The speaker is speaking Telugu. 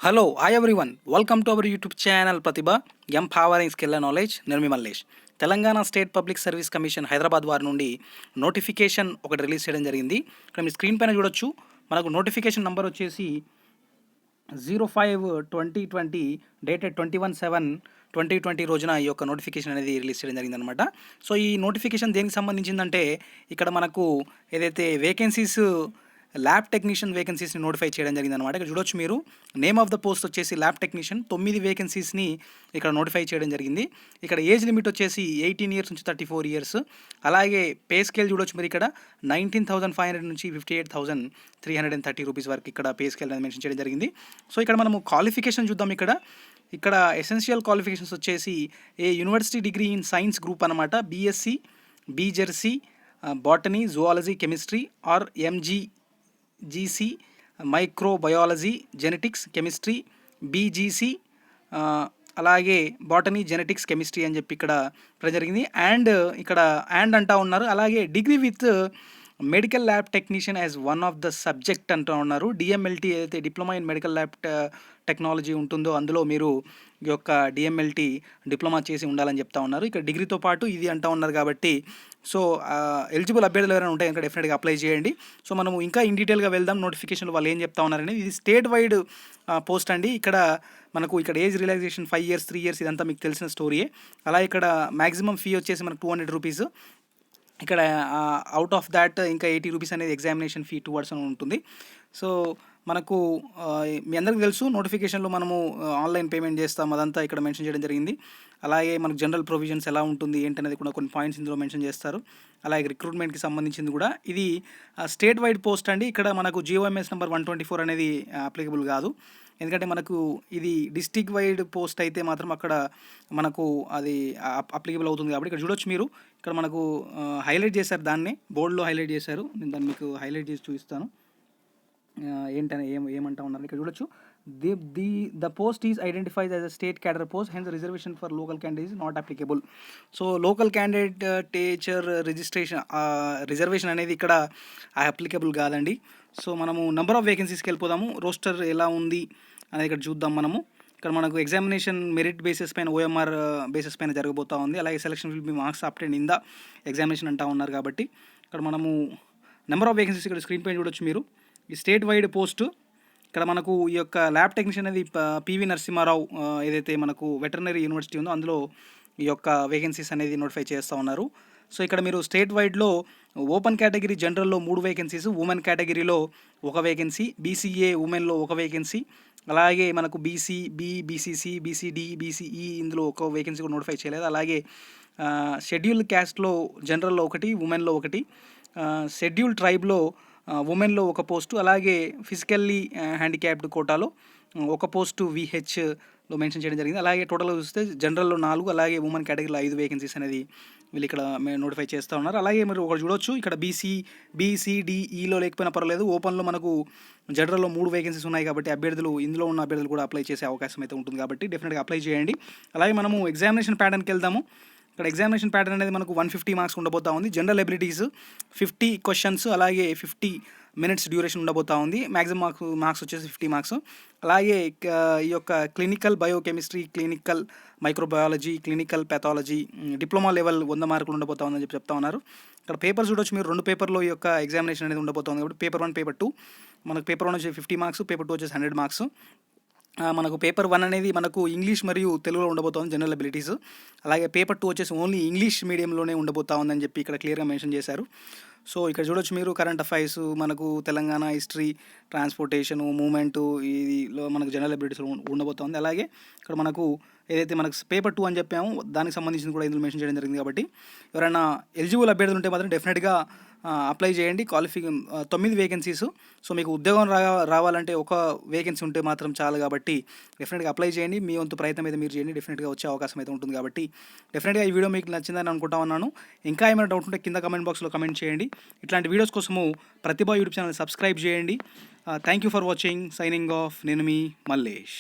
Hello hi everyone, welcome to our YouTube channel Pratibha empowering skill and knowledge. నేను మీ Mallesh. Telangana state public service commission Hyderabad వారి నుండి నోటిఫికేషన్ ఒకటి రిలీజ్ చేయడం జరిగింది. ఇక్కడ మీ స్క్రీన్ పైన చూడొచ్చు. మనకు నోటిఫికేషన్ నెంబర్ వచ్చేసి 05/2020 డేటెడ్ 21/7/2020 రోజున ఈ యొక్క నోటిఫికేషన్ అనేది రిలీజ్ చేయడం జరిగిందనమాట. సో ఈ నోటిఫికేషన్ దేనికి సంబంధించిందంటే, ఇక్కడ మనకు ఏదైతే వేకెన్సీస్ ల్యాబ్ టెక్నీషియన్ వేకెన్సీస్ని నోటిఫై చేయడం జరిగిందనమాట. ఇక్కడ చూడొచ్చు మీరు, నేమ్ ఆఫ్ ద పోస్ట్ వచ్చేసి ల్యాబ్ టెక్నీషియన్. 9 వేకెన్సీస్ని ఇక్కడ నోటిఫై చేయడం జరిగింది. ఇక్కడ ఏజ్ లిమిట్ వచ్చేసి 18 ఇయర్స్ నుంచి 34 ఇయర్స్. అలాగే పే స్కేల్ చూడొచ్చు మీరు, ఇక్కడ 19,500 నుంచి 58,330 రూపీస్ వరకు ఇక్కడ పే స్కేల్ అనేది మెన్షన్ చేయడం జరిగింది. సో ఇక్కడ మనము క్వాలిఫికేషన్ చూద్దాం. ఇక్కడ ఎసెన్షియల్ క్వాలిఫికేషన్స్ వచ్చేసి university degree in science group అనమాట. BSc, BZC, botany, zoology, chemistry or ఎంజీజీసీ, మైక్రోబయాలజీ, జెనెటిక్స్, కెమిస్ట్రీ, బీజీసీ, అలాగే బాటనీ, జెనెటిక్స్, కెమిస్ట్రీ అని చెప్పి ఇక్కడ జరిగింది. ఇక్కడ అంటా ఉన్నారు. అలాగే degree with medical lab technician as one of the subject అంటూ ఉన్నారు. డిఎంఎల్టీ ఏదైతే diploma in medical lab technology ఉంటుందో అందులో మీరు ఈ యొక్క డిఎంఎల్టీ డిప్లొమా చేసి ఉండాలని చెప్తా ఉన్నారు. ఇక్కడ డిగ్రీతో పాటు ఇది అంటూ ఉన్నారు కాబట్టి, సో ఎలిజిబుల్ అభ్యర్థులు ఎవరైనా ఉంటే ఇంకా డెఫినెట్గా అప్లై చేయండి. సో మనము ఇంకా ఇన్ డీటెయిల్గా వెళ్దాం. నోటిఫికేషన్లో వాళ్ళు ఏం చెప్తా ఉన్నారని. ఇది స్టేట్ వైడ్ పోస్ట్ అండి. ఇక్కడ ఏజ్ రిలాక్సేషన్ 5 ఇయర్స్ 3 ఇయర్స్ ఇదంతా మీకు తెలిసిన స్టోరీయే. అలా ఇక్కడ మ్యాక్సిమం ఫీ వచ్చేసి మనకు 200 రూపీస్. ఇక్కడ అవుట్ ఆఫ్ దాట్ ఇంకా 80 రూపీస్ అనేది ఎగ్జామినేషన్ ఫీ టువర్డ్స్ అని ఉంటుంది. సో మనకు మీ అందరికీ తెలుసు, నోటిఫికేషన్లో మనము ఆన్లైన్ పేమెంట్ చేస్తాం, అదంతా ఇక్కడ మెన్షన్ చేయడం జరిగింది. అలాగే మనకు జనరల్ ప్రొవిజన్స్ ఎలా ఉంటుంది ఏంటనేది కూడా కొన్ని పాయింట్స్ ఇందులో మెన్షన్ చేస్తారు. అలాగే రిక్రూట్మెంట్కి సంబంధించింది కూడా. ఇది స్టేట్ వైడ్ పోస్ట్ అండి. ఇక్కడ మనకు జిఓఎంఎస్ నెంబర్ 124 అనేది అప్లికబుల్ కాదు. ఎందుకంటే మనకు ఇది డిస్టిక్ వైడ్ పోస్ట్ అయితే మాత్రం అక్కడ మనకు అది అప్లికబుల్ అవుతుంది కాబట్టి. ఇక్కడ చూడొచ్చు మీరు, ఇక్కడ మనకు హైలైట్ చేశారు, దాన్ని బోర్డులో హైలైట్ చేశారు. నేను దాన్ని మీకు హైలైట్ చేసి చూపిస్తాను ఏంటనే ఏమంటా ఉన్నారు. ఇక్కడ చూడొచ్చు, the post is identified as a state cadre post, hence reservation for local candidate is not applicable. So local candidate teacher reservation అనేది ఇక్కడ అప్లికబుల్ కాదండి. సో మనము నెంబర్ ఆఫ్ వేకెన్సీస్కి వెళ్ళిపోదాము. రోస్టర్ ఎలా ఉంది అనేది ఇక్కడ చూద్దాం మనము. ఇక్కడ మనకు ఎగ్జామినేషన్ మెరిట్ బేసిస్ పైన, ఓఎంఆర్ బేసిస్ పైన జరగబోతూ ఉంది. అలాగే selection will be marks అప్టెండ్ in the examination అంటా ఉన్నారు కాబట్టి, ఇక్కడ మనము నెంబర్ ఆఫ్ వేకెన్సీస్ ఇక్కడ స్క్రీన్ పైన చూడొచ్చు మీరు. ఈ స్టేట్ వైడ్ పోస్టు ఇక్కడ మనకు ఈ యొక్క ల్యాబ్ టెక్నీషియన్ అనేది పివి నరసింహారావు ఏదైతే మనకు వెటర్నరీ యూనివర్సిటీ ఉందో అందులో ఈ యొక్క వేకెన్సీస్ అనేది నోటిఫై చేస్తూ ఉన్నారు. సో ఇక్కడ మీరు స్టేట్ వైడ్లో ఓపెన్ కేటగిరీ జనరల్లో 3 వేకెన్సీస్, ఉమెన్ కేటగిరీలో 1 వేకెన్సీ, బీసీఏ ఉమెన్లో 1 వేకెన్సీ, అలాగే మనకు బీసీబీ, బీసీసీ, బీసీడీ, బీసీఈ ఇందులో 1 వేకెన్సీ కూడా నోటిఫై చేయలేదు. అలాగే షెడ్యూల్ క్యాస్ట్లో జనరల్లో 1, ఉమెన్లో 1, షెడ్యూల్ ట్రైబ్లో ఉమెన్లో 1 పోస్టు, అలాగే ఫిజికల్లీ హ్యాండిక్యాప్డ్ కోటాలో 1 పోస్టు విహెచ్లో మెన్షన్ చేయడం జరిగింది. అలాగే టోటల్గా చూస్తే జనరల్లో 4, అలాగే ఉమెన్ కేటగిరీలో 5 వేకెన్సీస్ అనేది వీళ్ళు ఇక్కడ నోటిఫై చేస్తూ ఉన్నారు. అలాగే మీరు ఒకటి చూడొచ్చు, ఇక్కడ బీసీడీఈలో లేకపోయినా పర్వాలేదు, ఓపెన్లో మనకు జనరల్లో 3 వేకెన్సీస్ ఉన్నాయి కాబట్టి ఇందులో ఉన్న అభ్యర్థులు కూడా అప్లై చేసే అవకాశం అయితే ఉంటుంది కాబట్టి డెఫినెట్గా అప్లై చేయండి. అలాగే మనము ఎగ్జామినేషన్ ప్యాటర్న్కి వెళ్దాము. ఇక్కడ ఎగ్జామినేషన్ ప్యాటర్న్ అనేది మనకు 150 మార్క్స్ ఉండబోతా ఉంది. జనరల్ ఎబిలిటీస్ 50 క్వశ్చన్స్, అలాగే 50 మినిట్స్ డ్యూరేషన్ ఉండబోతా ఉంది. మ్యాక్సిమం మార్క్స్ వచ్చేసి 50 మార్క్స్. అలాగే ఈ యొక్క clinical biochemistry, clinical microbiology, clinical pathology diploma level 100 మార్కులు ఉండబోతా ఉందని చెప్తా ఉన్నారు. ఇక్కడ పేపర్స్ చూడొచ్చు మీరు, 2 పేపర్లో ఈ యొక్క ఎగ్జామినేషన్ అనేది ఉండబోతుంది కాబట్టి పేపర్ 1, పేపర్ 2. మనకు పేపర్ 1 వచ్చి 50 మార్క్స్, పేపర్ 2 వచ్చేసి 100 మార్క్స్. మనకు పేపర్ 1 అనేది మనకు ఇంగ్లీష్ మరియు తెలుగులో ఉండబోతుంది, జనరల్ అబిలిటీస్. అలాగే పేపర్ 2 వచ్చేసి ఓన్లీ ఇంగ్లీష్ మీడియంలోనే ఉండబోతా ఉందని చెప్పి ఇక్కడ క్లియర్గా మెన్షన్ చేశారు. సో ఇక్కడ చూడొచ్చు మీరు, కరెంట్ అఫైర్స్, మనకు తెలంగాణ హిస్టరీ, ట్రాన్స్పోర్టేషను, మూమెంటు, ఇదిలో మనకు జనరల్ అబిలిటీస్ ఉండబోతుంది. అలాగే ఇక్కడ మనకు ఏదైతే మనకు పేపర్ 2 అని చెప్పామో దానికి సంబంధించింది కూడా ఇందులో మెన్షన్ చేయడం జరిగింది కాబట్టి ఎవరైనా ఎలిజిబుల్ అభ్యర్థులు ఉంటే మాత్రం డెఫినెట్గా అప్లై చేయండి. 9 వేకెన్సీస్. సో మీకు ఉద్యోగం రావాలంటే 1 వేకెన్సీ ఉంటే మాత్రం చాలు కాబట్టి డెఫినెట్గా అప్లై చేయండి. మీ వంతు ప్రయత్నం అయితే మీరు చేయండి, డెఫినెట్గా వచ్చే అవకాశం అయితే ఉంటుంది కాబట్టి డెఫినెట్గా ఈ వీడియో మీకు నచ్చిందని అనుకుంటా ఉన్నాను. ఇంకా ఏమైనా డౌట్ ఉంటే కింద కమెంట్ బాక్స్లో కమెంట్ చేయండి. ఇట్లాంటి వీడియోస్ కోసము ప్రతిభ యూట్యూబ్ ఛానల్ సబ్స్క్రైబ్ చేయండి. Thank you for watching. Signing off. నేను మీ మల్లేష్.